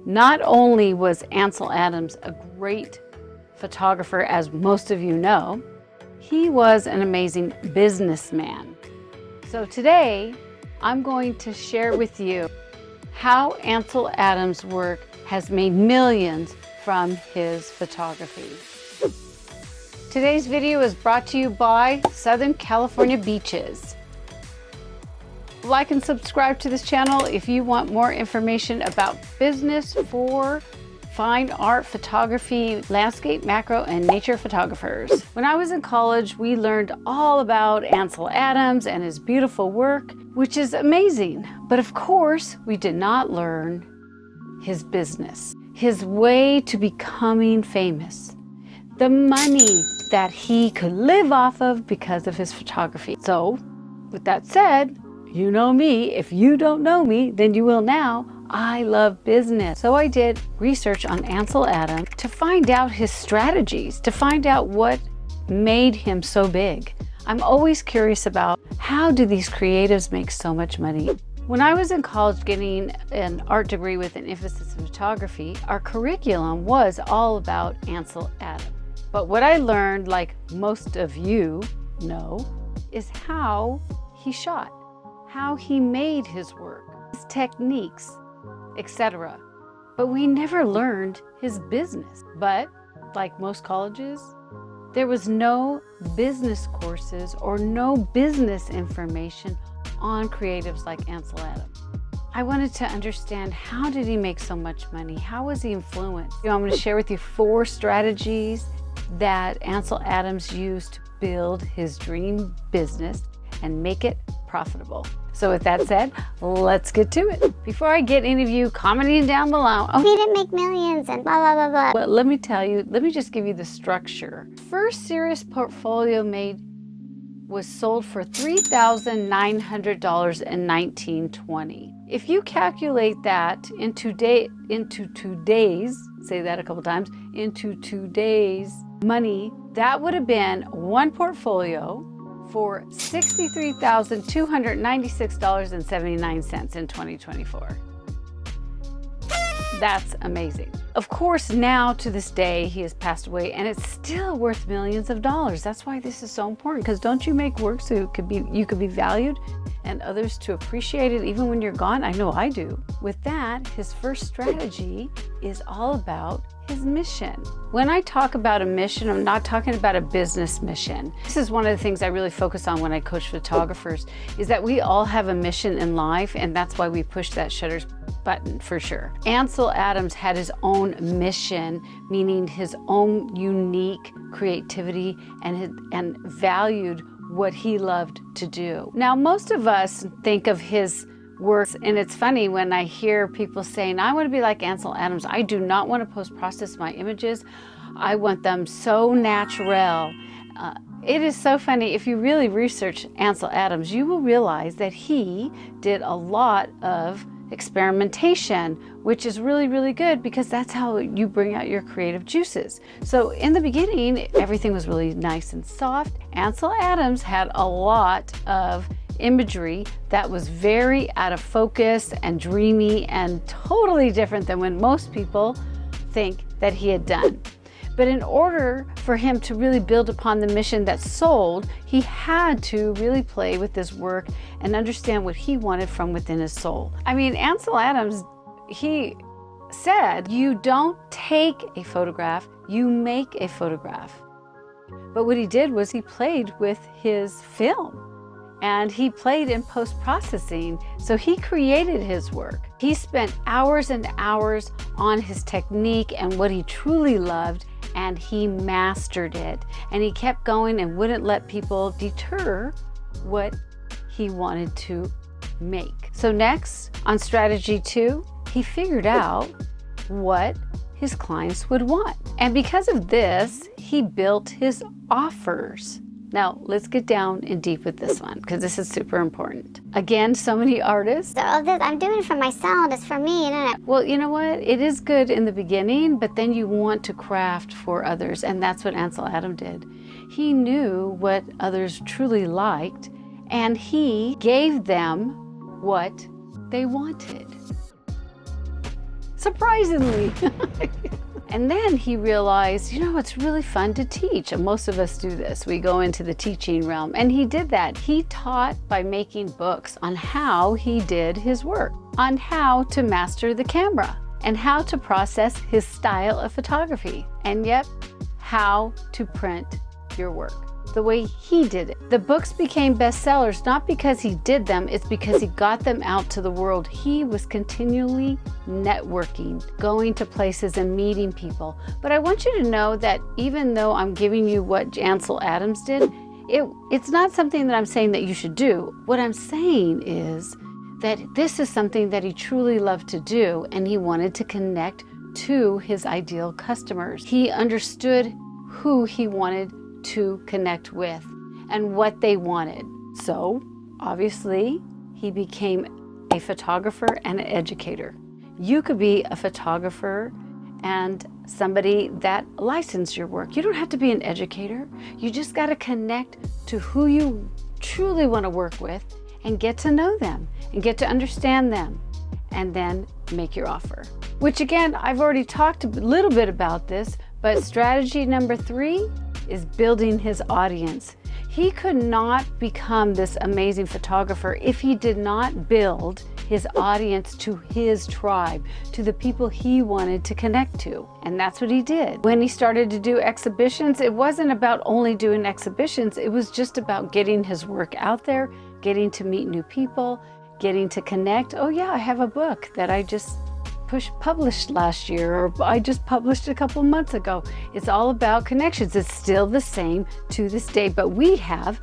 Not only was Ansel Adams a great photographer, as most of you know, he was an amazing businessman. So today, I'm going to share with you how Ansel Adams' work has made millions from his photography. Today's video is brought to you by Southern California Beaches. Like and subscribe to this channel if you want more information about business for fine art photography, landscape, macro, and nature photographers. When I was in college, we learned all about Ansel Adams and his beautiful work, which is amazing. But of course, we did not learn his business, his way to becoming famous, the money that he could live off of because of his photography. So, with that said, you know me. If you don't know me, then you will now. I love business. So I did research on Ansel Adams to find out his strategies, to find out what made him so big. I'm always curious about how do these creatives make so much money? When I was in college getting an art degree with an emphasis in photography, our curriculum was all about Ansel Adams. But what I learned, like most of you know, is how he shot, how he made his work, his techniques, etc. But we never learned his business. But like most colleges, there was no business courses or no business information on creatives like Ansel Adams. I wanted to understand, how did he make so much money? How was he influenced? I'm going to share with you 4 strategies that Ansel Adams used to build his dream business and make it profitable. So with that said, let's get to it. Before I get any of you commenting down below, he didn't make millions and blah, blah, blah, blah. But let me just give you the structure. First serious portfolio made was sold for $3,900 in 1920. If you calculate that into today's, say that a couple times, into today's money, that would have been one portfolio for $63,296.79 in 2024. That's amazing. Of course, now to this day, he has passed away and it's still worth millions of dollars. That's why this is so important, because don't you make work so you could be valued and others to appreciate it even when you're gone? I know I do. With that, his first strategy is all about his mission. When I talk about a mission, I'm not talking about a business mission. This is one of the things I really focus on when I coach photographers, is that we all have a mission in life, and that's why we push that shutter button for sure. Ansel Adams had his own mission, meaning his own unique creativity, and valued what he loved to do. Now, most of us think of his works, and it's funny when I hear people saying, I want to be like Ansel Adams. I do not want to post-process my images. I want them so natural. It is so funny. If you really research Ansel Adams, you will realize that he did a lot of experimentation, which is really, really good, because that's how you bring out your creative juices. So in the beginning, everything was really nice and soft. Ansel Adams had a lot of imagery that was very out of focus and dreamy and totally different than when most people think that he had done. But in order for him to really build upon the mission that sold, he had to really play with this work and understand what he wanted from within his soul. I mean, Ansel Adams, he said, you don't take a photograph, you make a photograph. But what he did was he played with his film. And he played in post-processing, so he created his work. He spent hours and hours on his technique and what he truly loved, and he mastered it. And he kept going and wouldn't let people deter what he wanted to make. So next, on strategy 2, he figured out what his clients would want. And because of this, he built his offers. Now, let's get down in deep with this one, because this is super important. Again, so many artists. So this, I'm doing it for myself, it's for me. Well, you know what? It is good in the beginning, but then you want to craft for others, and that's what Ansel Adam did. He knew what others truly liked, and he gave them what they wanted. surprisingly. And then he realized, you know, it's really fun to teach. And most of us do this. We go into the teaching realm. And he did that. He taught by making books on how he did his work, on how to master the camera, and how to process his style of photography, and yet how to print your work the way he did it. The books became bestsellers not because he did them, it's because he got them out to the world. He was continually networking, going to places and meeting people. But I want you to know that even though I'm giving you what Ansel Adams did, it's not something that I'm saying that you should do. What I'm saying is that this is something that he truly loved to do, and he wanted to connect to his ideal customers. He understood who he wanted to connect with and what they wanted. So obviously he became a photographer and an educator. You could be a photographer and somebody that licensed your work. You don't have to be an educator. You just got to connect to who you truly want to work with and get to know them and get to understand them, and then make your offer. Which again, I've already talked a little bit about this, but strategy number 3 is building his audience. He could not become this amazing photographer if he did not build his audience to his tribe, to the people he wanted to connect to. And that's what he did. When he started to do exhibitions, it wasn't about only doing exhibitions, it was just about getting his work out there, getting to meet new people, getting to connect. Oh yeah, I have a book that I just published last year, or I just published a couple months ago. It's all about connections. It's still the same to this day, but we have,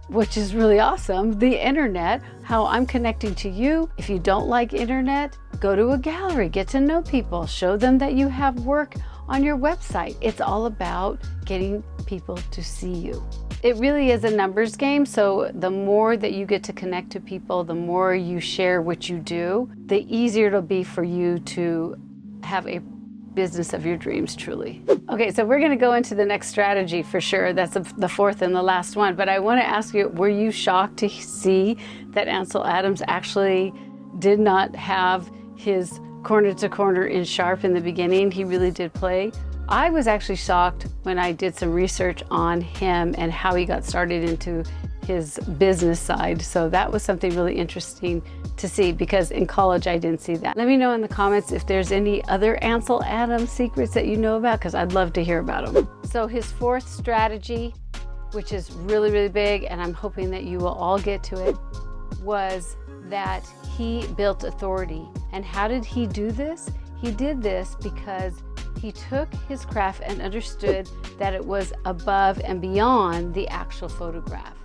which is really awesome, the internet, how I'm connecting to you. If you don't like internet, go to a gallery, get to know people, show them that you have work on your website. It's all about getting people to see you. It really is a numbers game, so the more that you get to connect to people, the more you share what you do, the easier it'll be for you to have a business of your dreams, truly. Okay, so we're gonna go into the next strategy for sure. That's the fourth and the last one, but I wanna ask you, were you shocked to see that Ansel Adams actually did not have his corner to corner in sharp in the beginning? He really did play. I was actually shocked when I did some research on him and how he got started into his business side. So that was something really interesting to see, because in college I didn't see that. Let me know in the comments if there's any other Ansel Adams secrets that you know about, because I'd love to hear about them. So his fourth strategy, which is really, really big, and I'm hoping that you will all get to it, was that he built authority. And how did he do this? He did this because he took his craft and understood that it was above and beyond the actual photograph.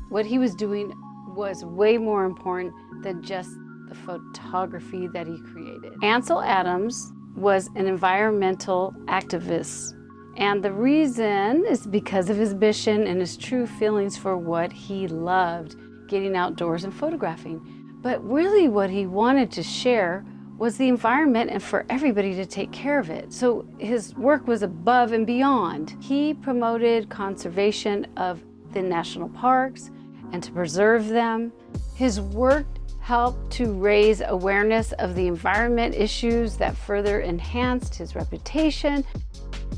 What he was doing was way more important than just the photography that he created. Ansel Adams was an environmental activist, and the reason is because of his mission and his true feelings for what he loved, getting outdoors and photographing. But really what he wanted to share was the environment and for everybody to take care of it. So his work was above and beyond. He promoted conservation of the national parks and to preserve them. His work helped to raise awareness of the environment issues that further enhanced his reputation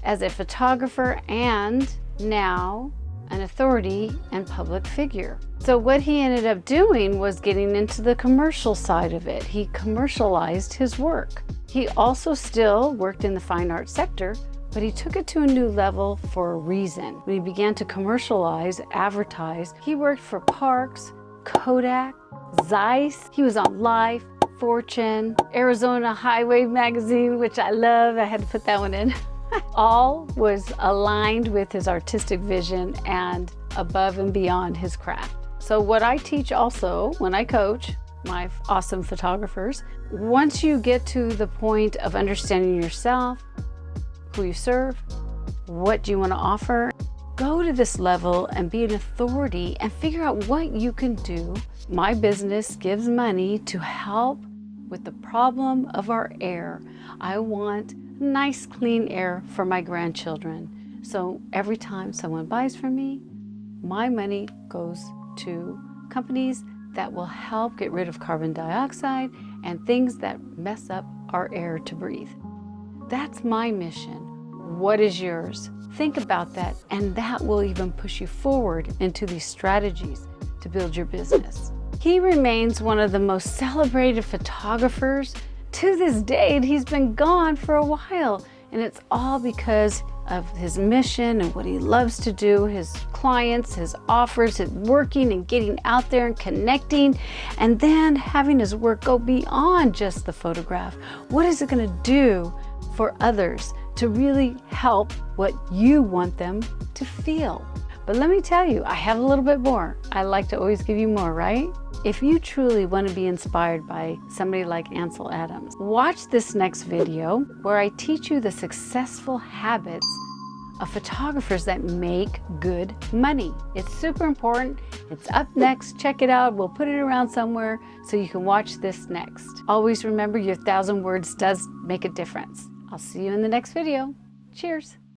as a photographer and now an authority and public figure. So what he ended up doing was getting into the commercial side of it. He commercialized his work. He also still worked in the fine arts sector, but he took it to a new level for a reason. When he began to commercialize, advertise, he worked for Parks, Kodak, Zeiss. He was on Life, Fortune, Arizona Highway magazine, which I love. I had to put that one in. All was aligned with his artistic vision and above and beyond his craft. So what I teach also when I coach my awesome photographers, once you get to the point of understanding yourself, who you serve, what do you want to offer, go to this level and be an authority and figure out what you can do. My business gives money to help with the problem of our air. I want nice, clean air for my grandchildren. So every time someone buys from me, my money goes to companies that will help get rid of carbon dioxide and things that mess up our air to breathe. That's my mission. What is yours? Think about that, and that will even push you forward into these strategies to build your business. He remains one of the most celebrated photographers to this day, and he's been gone for a while. And it's all because of his mission and what he loves to do, his clients, his offers, his working and getting out there and connecting, and then having his work go beyond just the photograph. What is it going to do for others to really help what you want them to feel? But let me tell you, I have a little bit more. I like to always give you more, right? If you truly want to be inspired by somebody like Ansel Adams, watch this next video where I teach you the successful habits of photographers that make good money. It's super important. It's up next. Check it out. We'll put it around somewhere so you can watch this next. Always remember, your 1,000 words does make a difference. I'll see you in the next video. Cheers.